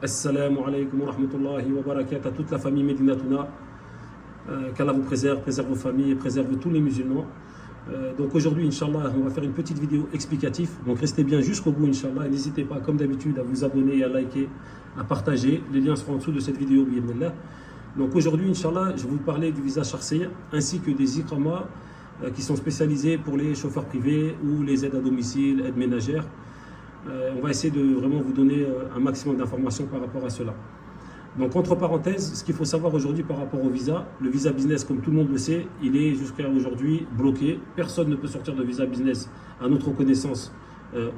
Assalamu alaikum wa rahmatullahi wa barakatuh à toute la famille Medinatouna. Qu'Allah vous préserve, préserve vos familles et préserve tous les musulmans. Donc aujourd'hui, Inch'Allah, on va faire une petite vidéo explicative. Donc restez bien jusqu'au bout, Inch'Allah. Et n'hésitez pas, comme d'habitude, à vous abonner, à liker, à partager. Les liens seront en dessous de cette vidéo, bi'idhnillah. Donc aujourd'hui, Inch'Allah, je vais vous parler du visa Sharciya ainsi que des iqama qui sont spécialisés pour les chauffeurs privés ou les aides à domicile, aides ménagères. On va essayer de vraiment vous donner un maximum d'informations par rapport à cela. Donc entre parenthèses, ce qu'il faut savoir aujourd'hui par rapport au visa, le visa business, comme tout le monde le sait, il est jusqu'à aujourd'hui bloqué. Personne ne peut sortir de visa business à notre connaissance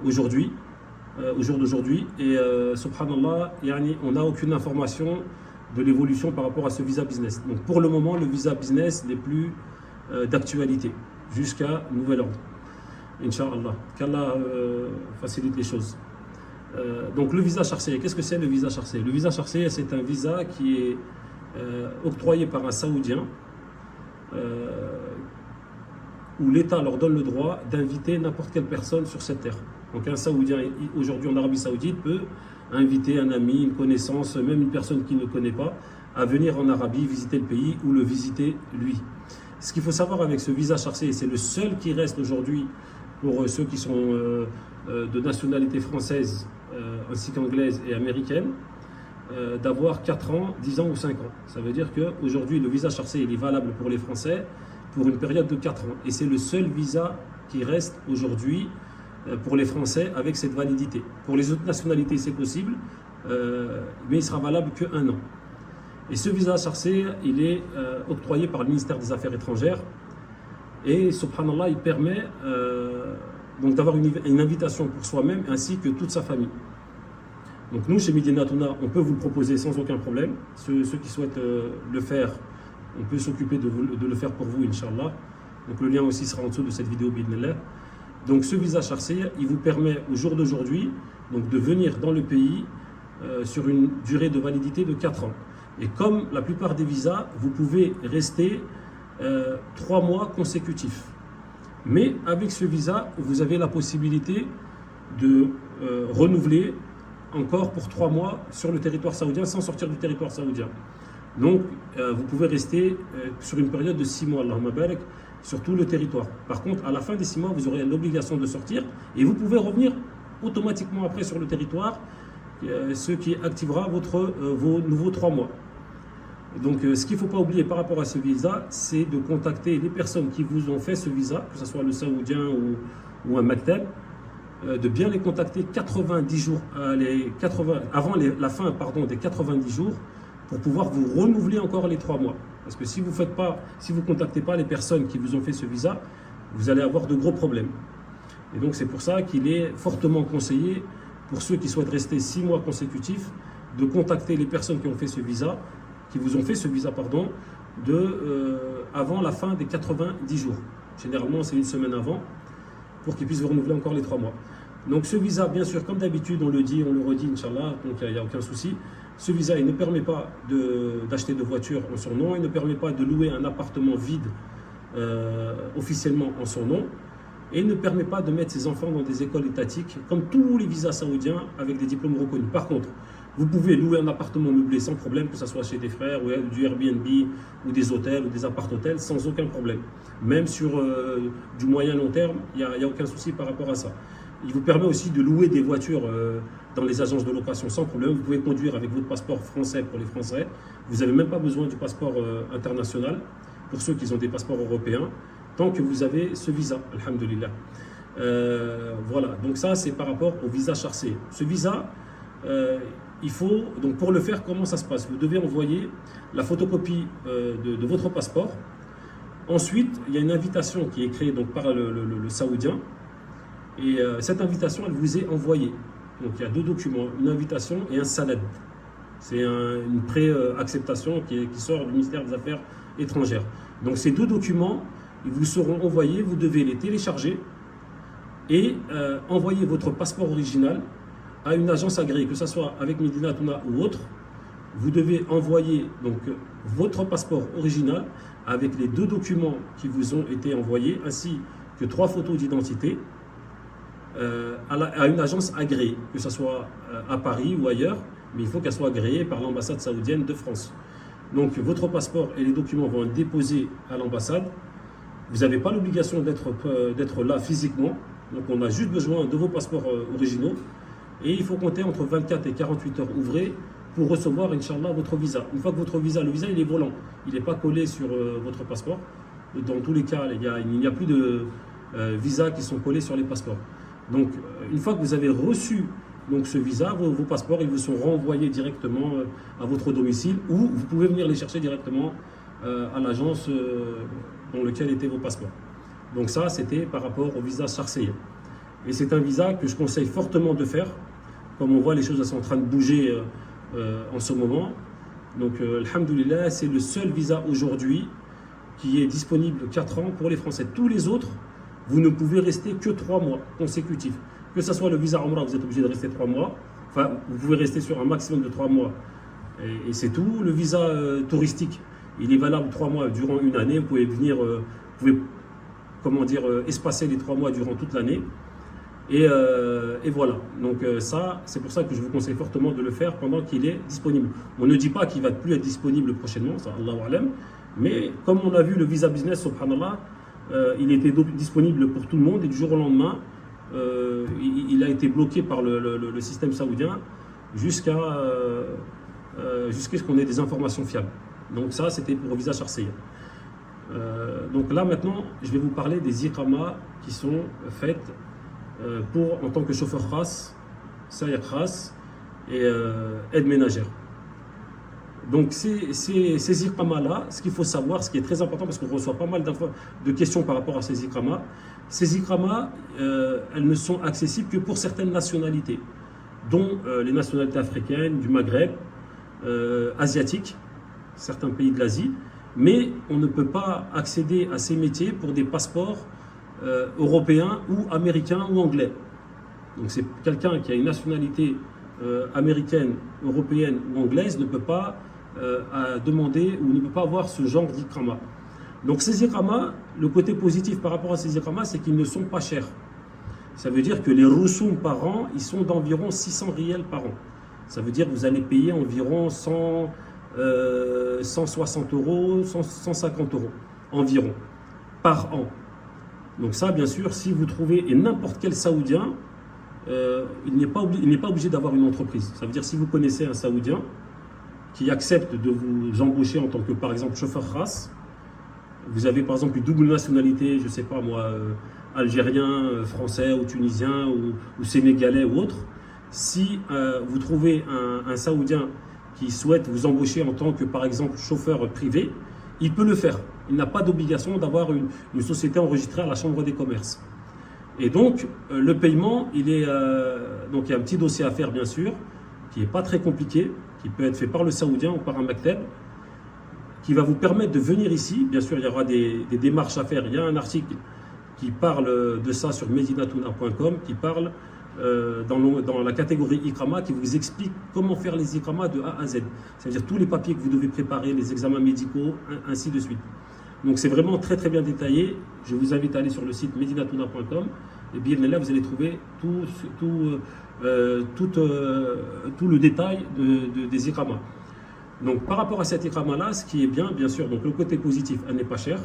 aujourd'hui, au jour d'aujourd'hui. Et subhanallah, on n'a aucune information de l'évolution par rapport à ce visa business. Donc pour le moment, le visa business n'est plus d'actualité jusqu'à nouvel ordre. Inch'Allah, qu'Allah facilite les choses. Donc le visa Sharciya, qu'est-ce que c'est le visa Sharciya? Le visa Sharciya, c'est un visa qui est octroyé par un Saoudien où l'État leur donne le droit d'inviter n'importe quelle personne sur cette terre. Donc un Saoudien aujourd'hui en Arabie Saoudite peut inviter un ami, une connaissance, même une personne qu'il ne connaît pas, à venir en Arabie visiter le pays ou le visiter lui. Ce qu'il faut savoir avec ce visa Sharciya, c'est le seul qui reste aujourd'hui pour ceux qui sont de nationalité française ainsi qu'anglaise et américaine, d'avoir 4 ans, 10 ans ou 5 ans. Ça veut dire qu'aujourd'hui, le visa Sharciya il est valable pour les Français pour une période de 4 ans. Et c'est le seul visa qui reste aujourd'hui pour les Français avec cette validité. Pour les autres nationalités, c'est possible, mais il sera valable que 1 an. Et ce visa Sharciya, il est octroyé par le ministère des Affaires étrangères. Et subhanallah, il permet donc d'avoir une invitation pour soi-même ainsi que toute sa famille. Donc nous, chez Medinatouna, on peut vous le proposer sans aucun problème. Ceux qui souhaitent le faire, on peut s'occuper de le faire pour vous, Inch'Allah. Donc le lien aussi sera en dessous de cette vidéo, bi'idhnillah. Donc ce visa Sharciya, il vous permet au jour d'aujourd'hui de venir dans le pays sur une durée de validité de 4 ans. Et comme la plupart des visas, vous pouvez rester 3 mois consécutifs. Mais avec ce visa, vous avez la possibilité de renouveler encore pour 3 mois sur le territoire saoudien sans sortir du territoire saoudien. Donc vous pouvez rester sur une période de 6 mois, Allahumma barak, sur tout le territoire. Par contre, à la fin des 6 mois, vous aurez l'obligation de sortir et vous pouvez revenir automatiquement après sur le territoire, ce qui activera vos nouveaux 3 mois. Donc ce qu'il ne faut pas oublier par rapport à ce visa, c'est de contacter les personnes qui vous ont fait ce visa, que ce soit le saoudien ou un maktab, de bien les contacter 90 jours, avant la fin des 90 jours, pour pouvoir vous renouveler encore les 3 mois. Parce que si vous ne contactez pas les personnes qui vous ont fait ce visa, vous allez avoir de gros problèmes. Et donc c'est pour ça qu'il est fortement conseillé, pour ceux qui souhaitent rester 6 mois consécutifs, de contacter les personnes qui ont fait ce visa, avant la fin des 90 jours. Généralement, c'est une semaine avant, pour qu'ils puissent vous renouveler encore les 3 mois. Donc ce visa, bien sûr, comme d'habitude, on le dit, on le redit, Inch'Allah, donc il n'y a aucun souci. Ce visa, il ne permet pas d'acheter de voiture en son nom, il ne permet pas de louer un appartement vide officiellement en son nom, et il ne permet pas de mettre ses enfants dans des écoles étatiques, comme tous les visas saoudiens avec des diplômes reconnus. Par contre, vous pouvez louer un appartement meublé sans problème, que ce soit chez des frères, ou du Airbnb, ou des hôtels, ou des appart-hôtels, sans aucun problème. Même sur du moyen long terme, il n'y a aucun souci par rapport à ça. Il vous permet aussi de louer des voitures dans les agences de location sans problème. Vous pouvez conduire avec votre passeport français pour les Français. Vous n'avez même pas besoin du passeport international pour ceux qui ont des passeports européens, tant que vous avez ce visa, alhamdulillah. Voilà, donc ça c'est par rapport au visa Sharciya. Ce visa, donc pour le faire, comment ça se passe? Vous devez envoyer la photocopie de votre passeport. Ensuite, il y a une invitation qui est créée donc par le Saoudien. Et cette invitation, elle vous est envoyée. Donc il y a 2 documents, une invitation et un sanad. C'est une pré-acceptation qui sort du ministère des Affaires étrangères. Donc ces 2 documents, ils vous seront envoyés, vous devez les télécharger et envoyer votre passeport original à une agence agréée, que ce soit avec Medinatouna ou autre. Vous devez envoyer donc votre passeport original avec les 2 documents qui vous ont été envoyés, ainsi que 3 photos d'identité à une agence agréée, que ce soit à Paris ou ailleurs, mais il faut qu'elle soit agréée par l'ambassade saoudienne de France. Donc votre passeport et les documents vont être déposés à l'ambassade. Vous n'avez pas l'obligation d'être là physiquement. Donc on a juste besoin de vos passeports originaux. Et il faut compter entre 24 et 48 heures ouvrées pour recevoir, Inch'Allah, votre visa. Une fois que votre visa, le visa, il est volant. Il n'est pas collé sur votre passeport. Dans tous les cas, il n'y a plus de visas qui sont collés sur les passeports. Donc, une fois que vous avez reçu donc, ce visa, vos passeports, ils vous sont renvoyés directement à votre domicile ou vous pouvez venir les chercher directement à l'agence dans laquelle étaient vos passeports. Donc ça, c'était par rapport au visa Sharciyya. Et c'est un visa que je conseille fortement de faire. Comme on voit, les choses elles sont en train de bouger en ce moment. Donc, alhamdoulilah, c'est le seul visa aujourd'hui qui est disponible 4 ans pour les Français. Tous les autres, vous ne pouvez rester que 3 mois consécutifs. Que ce soit le visa Umrah, vous êtes obligé de rester 3 mois. Enfin, vous pouvez rester sur un maximum de 3 mois. Et c'est tout. Le visa touristique, il est valable 3 mois durant une année. Vous pouvez venir, espacer les 3 mois durant toute l'année. Et voilà. Donc ça, c'est pour ça que je vous conseille fortement de le faire pendant qu'il est disponible. On ne dit pas qu'il va plus être disponible prochainement, ça, Allahu A'lam. Mais comme on a vu le visa business, subhanallah, il était disponible pour tout le monde et du jour au lendemain, il a été bloqué par le système saoudien jusqu'à ce qu'on ait des informations fiables. Donc ça, c'était pour le visa Sharciyya. Donc là, maintenant, je vais vous parler des iqamas qui sont faites en tant que chauffeur khas, saïq khas et aide ménagère. Donc ces iqamas-là, ce qu'il faut savoir, ce qui est très important, parce qu'on reçoit pas mal de questions par rapport à ces iqamas, elles ne sont accessibles que pour certaines nationalités, dont les nationalités africaines, du Maghreb, asiatiques, certains pays de l'Asie, mais on ne peut pas accéder à ces métiers pour des passeports européens ou américains ou anglais. Donc c'est quelqu'un qui a une nationalité américaine, européenne ou anglaise ne peut pas demander ou ne peut pas avoir ce genre d'iqama. Donc ces iqamas, le côté positif par rapport à ces iqamas, c'est qu'ils ne sont pas chers. Ça veut dire que les roussoums par an, ils sont d'environ 600 riels par an. Ça veut dire que vous allez payer environ 160 euros, 150 euros environ par an. Donc ça, bien sûr, si vous trouvez, et n'importe quel Saoudien, il n'est pas obligé d'avoir une entreprise. Ça veut dire si vous connaissez un Saoudien qui accepte de vous embaucher en tant que, par exemple, chauffeur khas, vous avez par exemple une double nationalité, je ne sais pas moi, algérien, français ou tunisien ou sénégalais ou autre, si vous trouvez un Saoudien qui souhaite vous embaucher en tant que, par exemple, chauffeur privé, il peut le faire. Il n'a pas d'obligation d'avoir une société enregistrée à la Chambre des commerces. Et donc, le paiement, donc il y a un petit dossier à faire, bien sûr, qui n'est pas très compliqué, qui peut être fait par le Saoudien ou par un maktab, qui va vous permettre de venir ici. Bien sûr, il y aura des démarches à faire. Il y a un article qui parle de ça sur medinatouna.com, qui parle dans la catégorie iqama, qui vous explique comment faire les iqamas de A à Z. C'est-à-dire tous les papiers que vous devez préparer, les examens médicaux, ainsi de suite. Donc c'est vraiment très très bien détaillé. Je vous invite à aller sur le site medinatouna.com et bien là vous allez trouver tout le détail des iqamas. Donc par rapport à cet iqama là, ce qui est bien sûr, donc le côté positif, elle n'est pas chère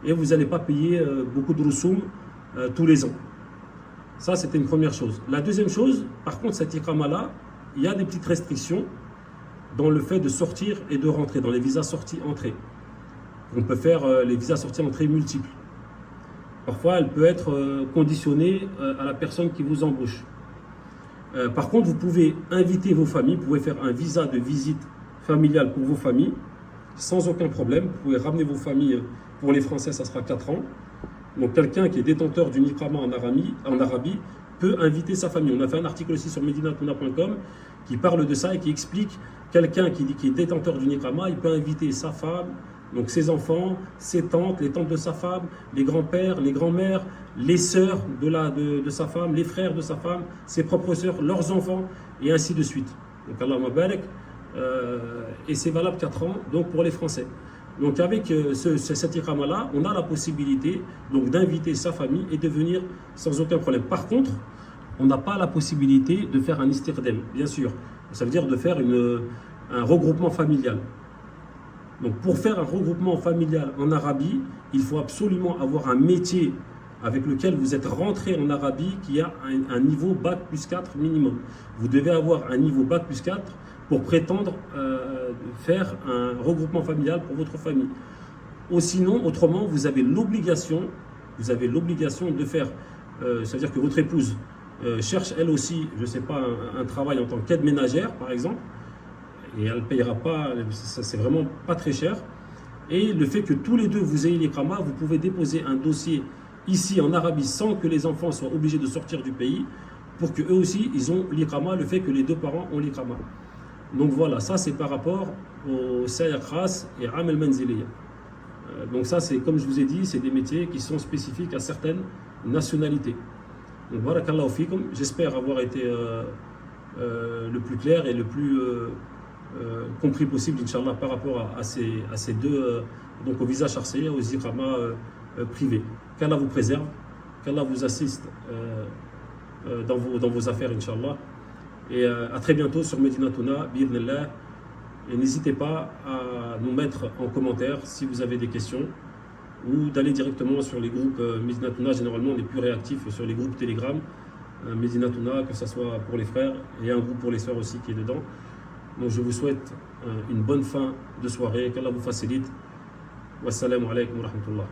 et vous n'allez pas payer beaucoup de roussoum tous les ans. Ça c'était une première chose. La deuxième chose, par contre cet iqama là, il y a des petites restrictions dans le fait de sortir et de rentrer, dans les visas sorties-entrées. On peut faire les visas sorties-entrées multiples. Parfois, elle peut être conditionnée à la personne qui vous embauche. Par contre, vous pouvez inviter vos familles, vous pouvez faire un visa de visite familiale pour vos familles, sans aucun problème. Vous pouvez ramener vos familles, pour les Français, ça sera 4 ans. Donc, quelqu'un qui est détenteur d'une iqama en Arabie peut inviter sa famille. On a fait un article aussi sur medinatouna.com qui parle de ça et qui explique quelqu'un qui est détenteur d'une iqama, il peut inviter sa femme, donc ses enfants, ses tantes, les tantes de sa femme, les grands-pères, les grands-mères, les sœurs de sa femme, les frères de sa femme, ses propres sœurs, leurs enfants, et ainsi de suite. Donc Allahumma barak, et c'est valable 4 ans, donc pour les Français. Donc avec cet iqama-là, on a la possibilité donc d'inviter sa famille et de venir sans aucun problème. Par contre, on n'a pas la possibilité de faire un istiqdam. Bien sûr, Ça veut dire de faire un regroupement familial. Donc pour faire un regroupement familial en Arabie, il faut absolument avoir un métier avec lequel vous êtes rentré en Arabie qui a un niveau Bac plus 4 minimum. Vous devez avoir un niveau Bac plus 4 pour prétendre faire un regroupement familial pour votre famille. Ou sinon, autrement, vous avez l'obligation de faire, c'est-à-dire que votre épouse cherche elle aussi, je ne sais pas, un travail en tant qu'aide ménagère par exemple, et elle ne payera pas, c'est vraiment pas très cher. Et le fait que tous les deux vous ayez l'iqama, vous pouvez déposer un dossier ici en Arabie sans que les enfants soient obligés de sortir du pays pour qu'eux aussi ils ont l'iqama, le fait que les deux parents ont l'iqama. Donc voilà, ça c'est par rapport au Sayar Khas et Amel Manziliya. Donc ça c'est, comme je vous ai dit, c'est des métiers qui sont spécifiques à certaines nationalités. Donc voilà, barakallahu fikum, j'espère avoir été le plus clair et le plus compris possible, Inch'Allah, par rapport à ces deux, donc au visa charcé, aux iqama privés. Qu'Allah vous préserve, qu'Allah vous assiste dans vos affaires, Inch'Allah. Et à très bientôt sur Medina Touna, bi'idhnillah. Et n'hésitez pas à nous mettre en commentaire si vous avez des questions ou d'aller directement sur les groupes Medina Touna. Généralement, on est plus réactif sur les groupes Telegram Medina Touna, que ce soit pour les frères et un groupe pour les sœurs aussi qui est dedans. Donc je vous souhaite une bonne fin de soirée, qu'Allah vous facilite. Wassalamu alaikum wa rahmatullah.